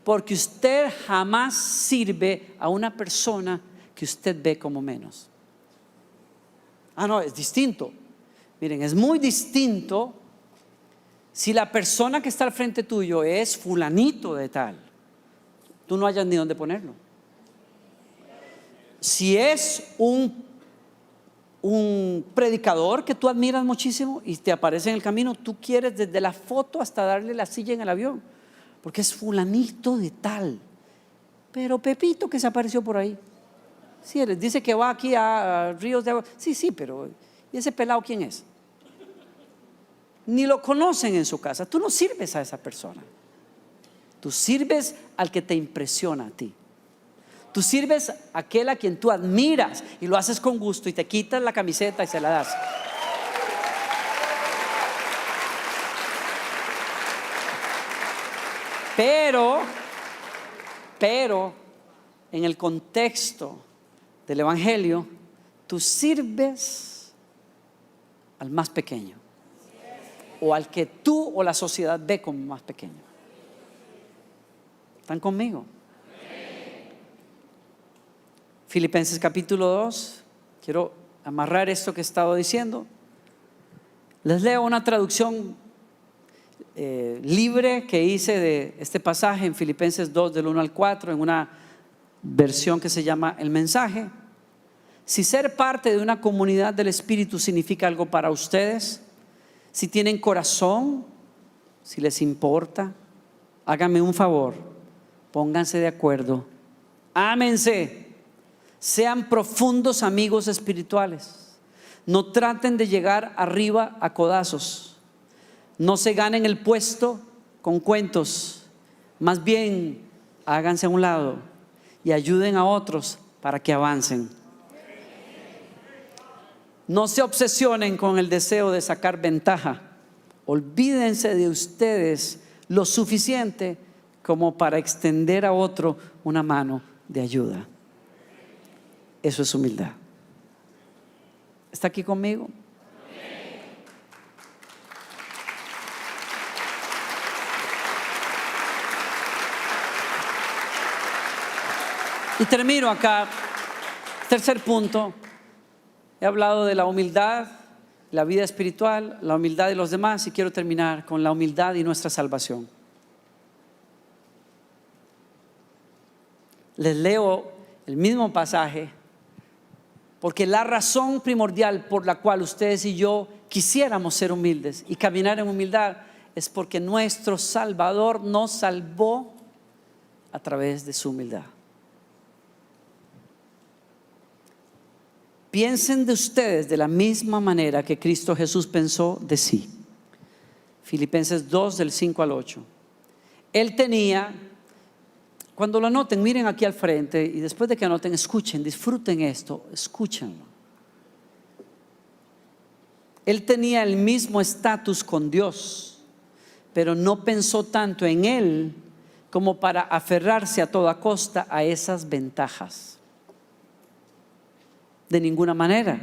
Porque usted jamás sirve a una persona que usted ve como menos. No, es distinto. Miren, es muy distinto si la persona que está al frente tuyo es fulanito de tal. Tú no hayas ni dónde ponerlo. Si es un predicador que tú admiras muchísimo y te aparece en el camino, tú quieres desde la foto hasta darle la silla en el avión, porque es fulanito de tal. Pero Pepito que se apareció por ahí, sí, él dice que va aquí a Ríos de Agua. Sí, pero ¿y ese pelado quién es? Ni lo conocen en su casa. Tú no sirves a esa persona. Tú sirves al que te impresiona a ti. Tú sirves a aquel a quien tú admiras y lo haces con gusto y te quitas la camiseta y se la das. Pero en el contexto del evangelio, tú sirves al más pequeño o al que tú o la sociedad ve como más pequeño. ¿Están conmigo? Filipenses capítulo 2. Quiero amarrar esto que he estado diciendo. Les leo una traducción libre que hice de este pasaje en Filipenses 2 del 1 al 4, en una versión que se llama El Mensaje. Si ser parte de una comunidad del Espíritu significa algo para ustedes, si tienen corazón, si les importa, háganme un favor, pónganse de acuerdo, ámense, sean profundos amigos espirituales. No traten de llegar arriba a codazos, no se ganen el puesto con cuentos, más bien háganse a un lado y ayuden a otros para que avancen. No se obsesionen con el deseo de sacar ventaja. Olvídense de ustedes lo suficiente como para extender a otro una mano de ayuda. Eso es humildad. ¿Está aquí conmigo? Y termino acá. Tercer punto. He hablado de la humildad, la vida espiritual, la humildad de los demás, y quiero terminar con la humildad y nuestra salvación. Les leo el mismo pasaje porque la razón primordial por la cual ustedes y yo quisiéramos ser humildes y caminar en humildad es porque nuestro Salvador nos salvó a través de su humildad. Piensen de ustedes de la misma manera que Cristo Jesús pensó de sí. Filipenses 2 del 5 al 8. Él tenía, cuando lo anoten, miren aquí al frente y después de que anoten, escuchen, disfruten esto, escúchenlo. Él tenía el mismo estatus con Dios, pero no pensó tanto en Él como para aferrarse a toda costa a esas ventajas. De ninguna manera.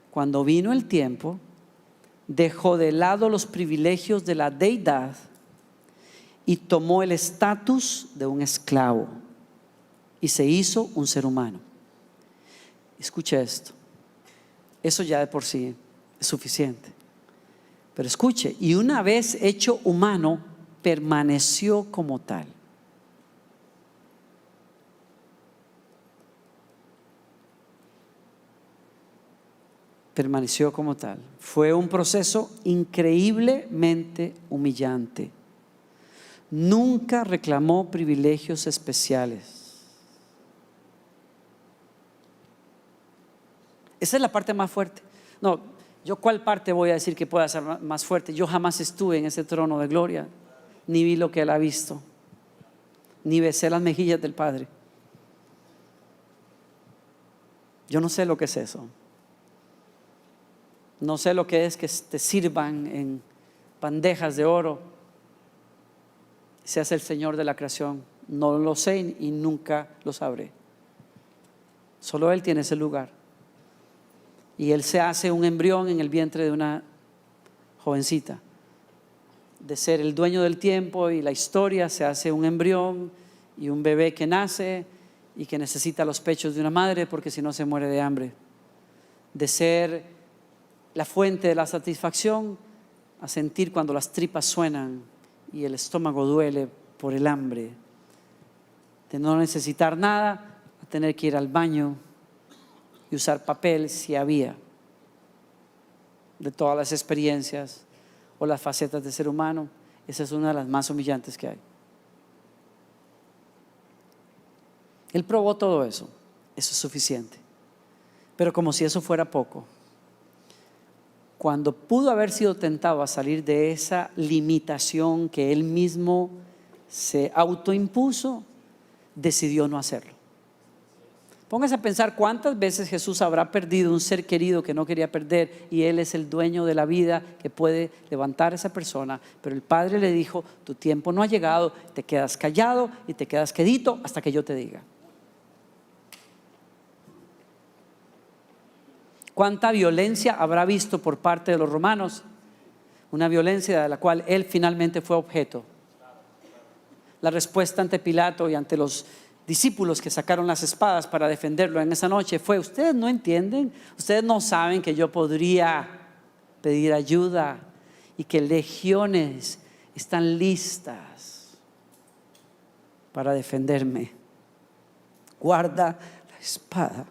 Cuando vino el tiempo, dejó de lado los privilegios de la deidad y tomó el estatus de un esclavo y se hizo un ser humano. Escuche esto. Eso ya de por sí es suficiente. Pero escuche, y una vez hecho humano, permaneció como tal. Permaneció como tal. Fue un proceso increíblemente humillante. Nunca reclamó privilegios especiales. Esa es la parte más fuerte. No, yo cuál parte voy a decir que pueda ser más fuerte. Yo jamás estuve en ese trono de gloria, ni vi lo que Él ha visto, ni besé las mejillas del Padre. Yo no sé lo que es eso. No sé lo que es que te sirvan en bandejas de oro, seas el Señor de la creación. No lo sé y nunca lo sabré. Solo Él tiene ese lugar. Y Él se hace un embrión en el vientre de una jovencita. De ser el dueño del tiempo y la historia, se hace un embrión y un bebé que nace y que necesita los pechos de una madre porque si no se muere de hambre. De ser la fuente de la satisfacción, a sentir cuando las tripas suenan y el estómago duele por el hambre, de no necesitar nada, a tener que ir al baño y usar papel si había. De todas las experiencias o las facetas de ser humano, esa es una de las más humillantes que hay. Él probó todo eso, eso es suficiente. Pero como si eso fuera poco, cuando pudo haber sido tentado a salir de esa limitación que Él mismo se autoimpuso, decidió no hacerlo. Póngase a pensar cuántas veces Jesús habrá perdido un ser querido que no quería perder y Él es el dueño de la vida que puede levantar a esa persona, pero el Padre le dijo: tu tiempo no ha llegado, te quedas callado y te quedas quedito hasta que yo te diga. ¿Cuánta violencia habrá visto por parte de los romanos? Una violencia de la cual Él finalmente fue objeto. La respuesta ante Pilato y ante los discípulos que sacaron las espadas para defenderlo en esa noche fue: ustedes no entienden, ustedes no saben que yo podría pedir ayuda y que legiones están listas para defenderme. guarda la espada.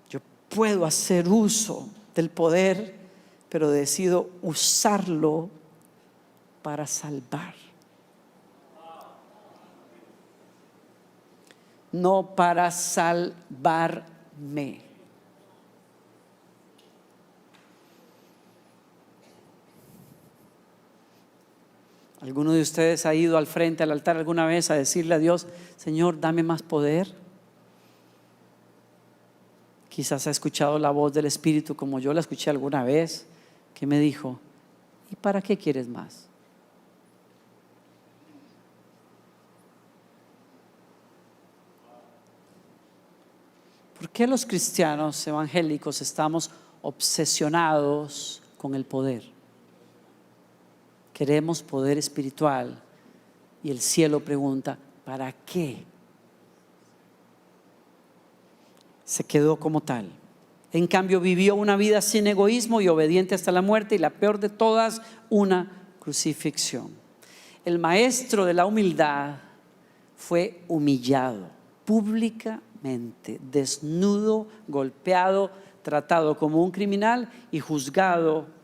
Yo puedo hacer uso del poder, pero decido usarlo para salvar, no para salvarme. ¿Alguno de ustedes ha ido al frente al altar alguna vez a decirle a Dios: Señor, dame más poder? Quizás ha escuchado la voz del Espíritu, como yo la escuché alguna vez, que me dijo: ¿y para qué quieres más? ¿Por qué los cristianos evangélicos estamos obsesionados con el poder? Queremos poder espiritual y el cielo pregunta: ¿para qué? Se quedó como tal. En cambio, vivió una vida sin egoísmo y obediente hasta la muerte, y la peor de todas, una crucifixión. El maestro de la humildad fue humillado públicamente, desnudo, golpeado, tratado como un criminal y juzgado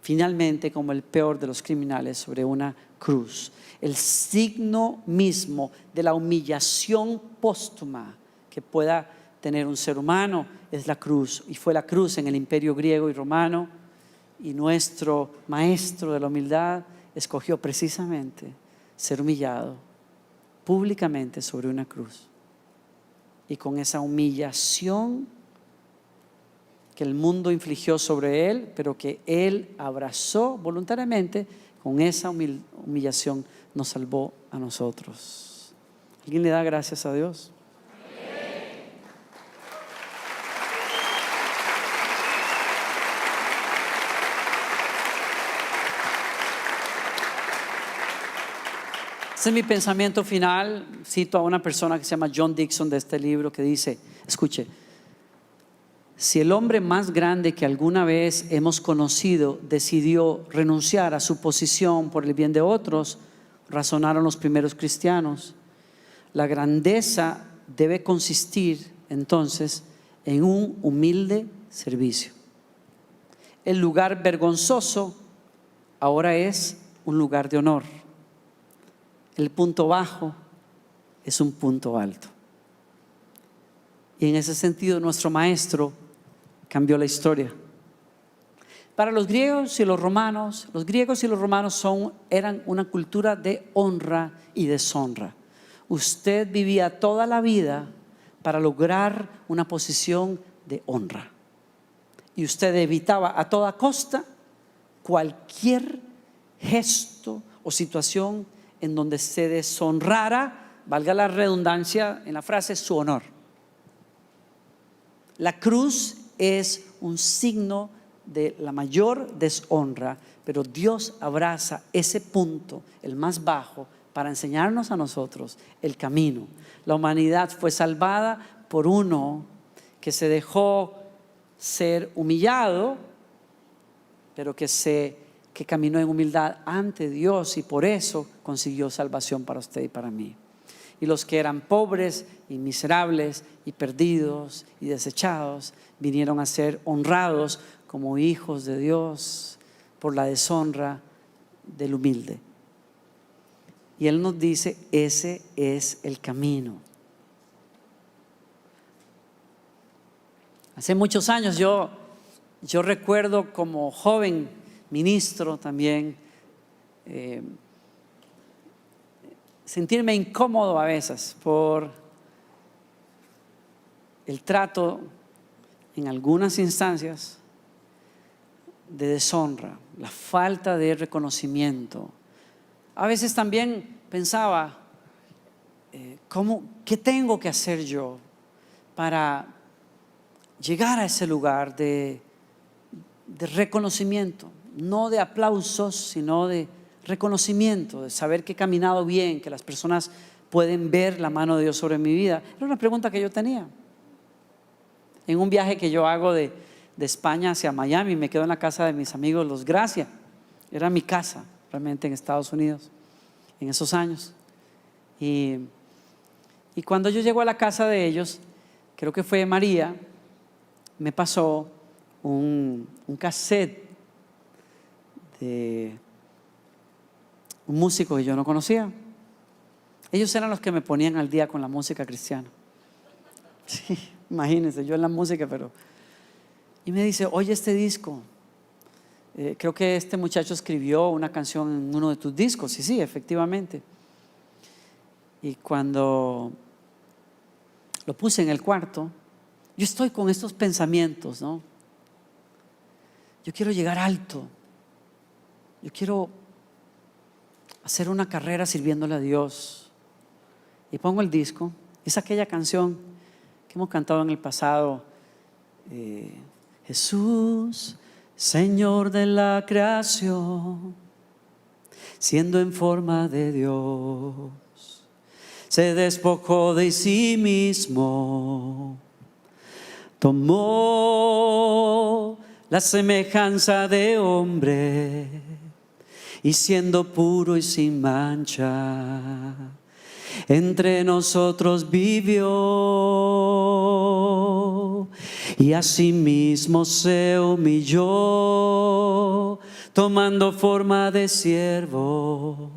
finalmente como el peor de los criminales sobre una cruz. El signo mismo de la humillación póstuma que pueda tener un ser humano es la cruz, y fue la cruz en el imperio griego y romano, y nuestro maestro de la humildad escogió precisamente ser humillado públicamente sobre una cruz, y con esa humillación que el mundo infligió sobre él, pero que él abrazó voluntariamente, con esa humillación nos salvó a nosotros. ¿Alguien le da gracias a Dios? Ese es mi pensamiento final. Cito a una persona que se llama John Dixon de este libro, que dice, escuche: si el hombre más grande que alguna vez hemos conocido decidió renunciar a su posición por el bien de otros, razonaron los primeros cristianos, la grandeza debe consistir entonces en un humilde servicio. El lugar vergonzoso ahora es un lugar de honor. El punto bajo es un punto alto. Y en ese sentido nuestro maestro cambió la historia. Para los griegos y los romanos eran una cultura de honra y deshonra. Usted vivía toda la vida para lograr una posición de honra, y usted evitaba a toda costa cualquier gesto o situación en donde se deshonrara, valga la redundancia en la frase, su honor. La cruz es un signo de la mayor deshonra, pero Dios abraza ese punto, el más bajo, para enseñarnos a nosotros el camino. La humanidad fue salvada por uno que se dejó ser humillado, pero que caminó en humildad ante Dios, y por eso consiguió salvación para usted y para mí. Y los que eran pobres y miserables y perdidos y desechados vinieron a ser honrados como hijos de Dios por la deshonra del humilde. Y Él nos dice: ese es el camino. Hace muchos años yo recuerdo, como joven ministro también, sentirme incómodo a veces por el trato en algunas instancias de deshonra, la falta de reconocimiento. A veces también pensaba, ¿qué tengo que hacer yo para llegar a ese lugar de reconocimiento? No de aplausos, sino de reconocimiento, de saber que he caminado bien, que las personas pueden ver la mano de Dios sobre mi vida. Era una pregunta que yo tenía. En un viaje que yo hago de España hacia Miami, me quedo en la casa de mis amigos los Gracia. Era mi casa realmente en Estados Unidos en esos años. Y Y cuando yo llego a la casa de ellos, creo que fue María, me pasó un cassette de un músico que yo no conocía. Ellos eran los que me ponían al día con la música cristiana. Sí, imagínense, yo en la música, pero... Y me dice, oye este disco, creo que este muchacho escribió una canción en uno de tus discos. Y sí, efectivamente. Y cuando lo puse en el cuarto, yo estoy con estos pensamientos, ¿no? Yo quiero llegar alto. Yo quiero hacer una carrera sirviéndole a Dios. Y pongo el disco. Es aquella canción que hemos cantado en el pasado. Jesús, Señor de la creación, siendo en forma de Dios, se despojó de sí mismo, tomó la semejanza de hombre y siendo puro y sin mancha, entre nosotros vivió y asimismo se humilló, tomando forma de siervo,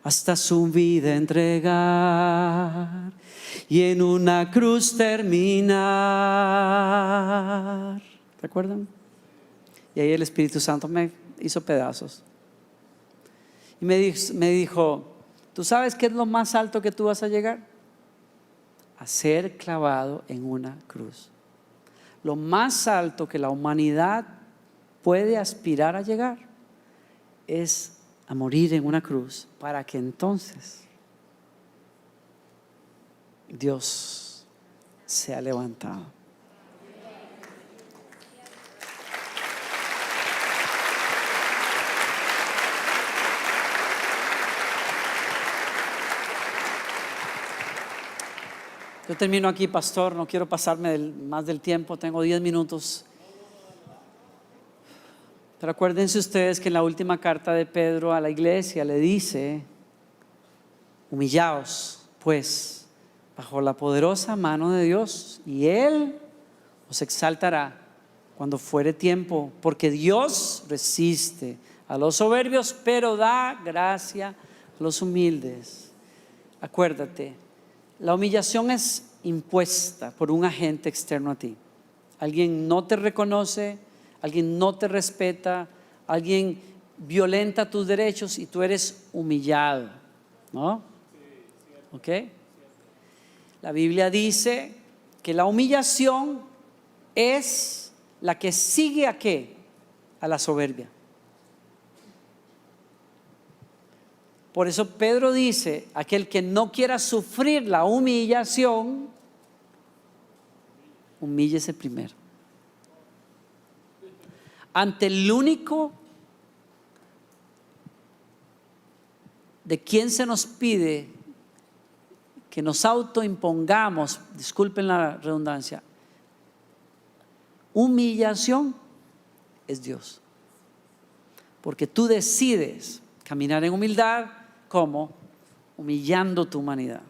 hasta su vida entregar y en una cruz terminar. ¿Recuerdan? Y ahí el Espíritu Santo me hizo pedazos y me dijo, ¿tú sabes qué es lo más alto que tú vas a llegar? A ser clavado en una cruz. Lo más alto que la humanidad puede aspirar a llegar es a morir en una cruz, para que entonces Dios sea levantado. Yo termino aquí, pastor, no quiero pasarme más del tiempo, tengo 10 minutos. Pero acuérdense ustedes que en la última carta de Pedro a la iglesia le dice, humillaos pues bajo la poderosa mano de Dios y Él os exaltará cuando fuere tiempo, porque Dios resiste a los soberbios, pero da gracia a los humildes. Acuérdate, la humillación es impuesta por un agente externo a ti. Alguien no te reconoce, alguien no te respeta, alguien violenta tus derechos y tú eres humillado, ¿no? ¿Ok? La Biblia dice que la humillación es la que sigue ¿a qué? A la soberbia. Por eso Pedro dice, aquel que no quiera sufrir la humillación, humíllese primero. Ante el único de quien se nos pide que nos autoimpongamos, disculpen la redundancia, humillación, es Dios. Porque tú decides caminar en humildad, ¿cómo? Humillando tu humanidad.